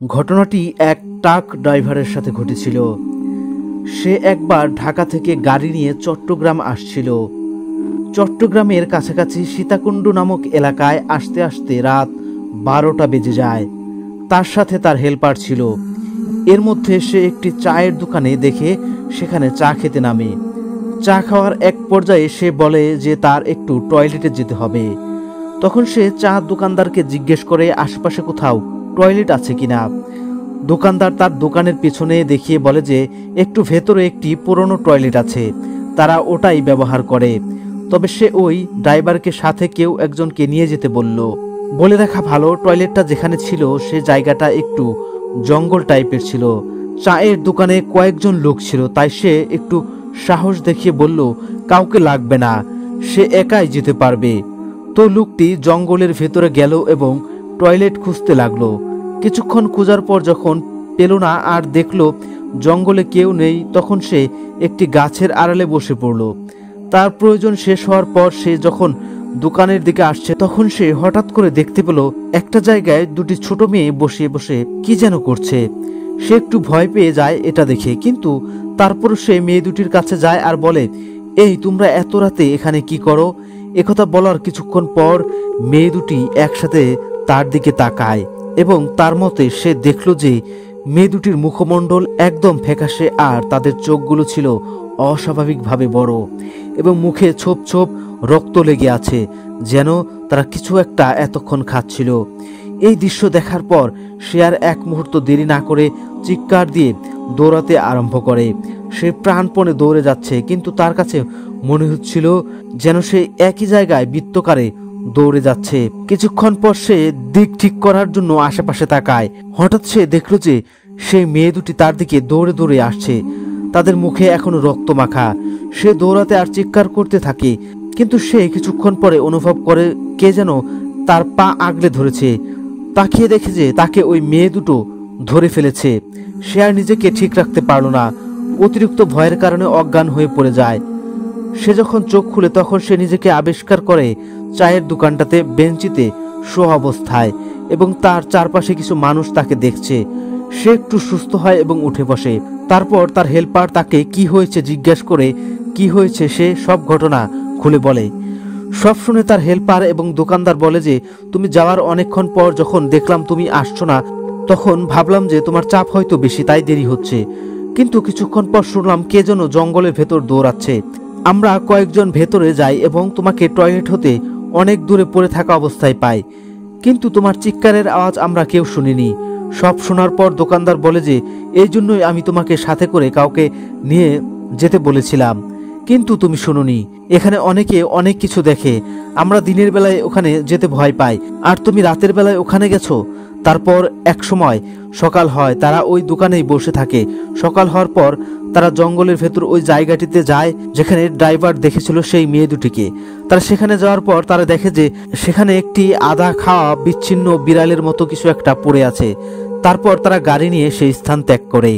ঘটনাটি এক ট্রাক ড্রাইভারের সাথে ঘটেছিল। সে একবার ঢাকা থেকে গাড়ি নিয়ে চট্টগ্রাম আসছিল। চট্টগ্রামের কাছাকাছি সীতাকুণ্ড নামক এলাকায় আসতে আসতে রাত 12টা বেজে যায়। তার সাথে তার হেল্পার ছিল। এর মধ্যে সে একটি চায়ের দোকানে দেখে সেখানে চা খেতে নামে। চা খাওয়ার এক পর্যায়ে সে বলে যে তার একটু টয়লেটে যেতে হবে। তখন সে চা দোকানদারকে জিজ্ঞেস করে আশেপাশে কোথাও টয়লেট আছে কিনা। দোকানদার তার দোকানের পেছনে দেখিয়ে বলে যে একটু ভেতরে একটি পুরনো টয়লেট আছে, তারা ওটাই ব্যবহার করে। তবে সে ওই ড্রাইভারকে সাথে কেউ একজনকে নিয়ে যেতে বলে রাখা ভালো, টয়লেটটা যেখানে ছিল সে জায়গাটা একটু জঙ্গল টাইপের ছিল। চায়ের দোকানে কয়েকজন লোক ছিল, তাই সে একটু সাহস দেখিয়ে বলল কাউকে লাগবে না, সে একাই যেতে পারবে। তো লোকটি জঙ্গলের ভেতরে গেল এবং টয়লেট খুঁজতে লাগলো। কিছুক্ষণ খোঁজার পর যখন পেল না আর দেখলো জঙ্গলে কেউ নেই, তখন সে একটি গাছের আড়ালে বসে পড়ল। তার প্রয়োজন শেষ হওয়ার পর সে যখন দোকানের দিকে আসছে তখন সে হঠাৎ করে দেখতে পেল একটা জায়গায় দুটি ছোট মেয়ে বসে বসে কি যেন করছে। সে একটু ভয় পেয়ে যায় এটা দেখে, কিন্তু তারপর সে মেয়ে দুটির কাছে যায় আর বলে, এই তোমরা এত রাতে এখানে কি করো? একথা বলার কিছুক্ষণ পর মেয়ে দুটি একসাথে তার দিকে তাকায় এবং তার মতে সে দেখল যে মেয়ে দুটির মুখমণ্ডল একদম ফ্যাকাশে আর তাদের চোখগুলো ছিল অস্বাভাবিকভাবে বড় এবং মুখে ছোপ ছোপ রক্ত লেগে আছে, যেন তারা কিছু একটা এতক্ষণ খাচ্ছিল। এই দৃশ্য দেখার পর সে আর এক মুহূর্ত দেরি না করে চিৎকার দিয়ে দৌড়াতে আরম্ভ করে। সে প্রাণপণে দৌড়ে যাচ্ছে, কিন্তু তার কাছে মনে হচ্ছিল যেন সে একই জায়গায় বৃত্তাকারে দৌড়ে যাচ্ছে। কিছুক্ষণ পর সে দিক ঠিক করার জন্য আশেপাশে তাকায়। হঠাৎ সে দেখল যে সেই মেয়ে দুটি তার দিকে দৌড়ে দৌড়ে আসছে। তাদের মুখে এখনো রক্ত মাখা। সে দৌড়াতে আর চিৎকার করতে থাকে, কিন্তু সে কিছুক্ষণ পরে অনুভব করে কে যেন তার পা আগলে ধরেছে। তাকিয়ে দেখে যে তাকে ওই মেয়ে দুটো ধরে ফেলেছে। সে আর নিজেকে ঠিক রাখতে পারল না। অতিরিক্ত ভয়ের কারণে অজ্ঞান হয়ে পড়ে যায়। সে যখন চোখ খুলে তখন সে নিজেকে আবিষ্কার করে চায়ের দোকানটাতে বেঞ্চিতে শোয়া অবস্থায় এবং তার চারপাশে কিছু মানুষ তাকে দেখছে। সে একটু সুস্থ হয় এবং উঠে বসে। তারপর তার হেল্পার তাকে কি হয়েছে জিজ্ঞাসা করে কি হয়েছে সে সব ঘটনা খুলে বলে। সব শুনে তার হেল্পার এবং দোকানদার বলে যে তুমি যাওয়ার অনেকক্ষণ পর যখন দেখলাম তুমি আসছো না, তখন ভাবলাম যে তোমার চাপ হয়তো বেশি, তাই দেরি হচ্ছে। কিন্তু কিছুক্ষণ পর শুনলাম কে যেন জঙ্গলের ভেতর দৌড়াচ্ছে। আমরা কয়েকজন ভেতরে যাই এবং তোমাকে টয়লেট হতে অনেক দূরে পড়ে থাকা অবস্থায় পাই, কিন্তু তোমার চিৎকারের আওয়াজ আমরা কেউ শুনিনি। সব শোনার পর দোকানদার বলে যে এই জন্যই আমি তোমাকে সাথে করে কাউকে নিয়ে যেতে বলেছিলাম, কিন্তু তুমি শুনোনি। এখানে অনেকে অনেক কিছু দেখে, আমরা দিনের বেলায় ওখানে যেতে ভয় পাই, আর তুমি রাতের বেলায় ওখানে গেছো। তারপর এক সময় সকাল হয়, তারা ওই দোকানেই বসে থাকে। সকাল হওয়ার পর তারা জঙ্গলের ভেতর ওই জায়গাটিতে যায় যেখানে ড্রাইভার দেখেছিল সেই মেয়ে দুটিকে। তারা সেখানে যাওয়ার পর তারা দেখে যে সেখানে একটি আধা খাওয়া বিচ্ছিন্ন বিড়ালের মতো কিছু একটা পড়ে আছে। তারপর তারা গাড়ি নিয়ে সেই স্থান ত্যাগ করে।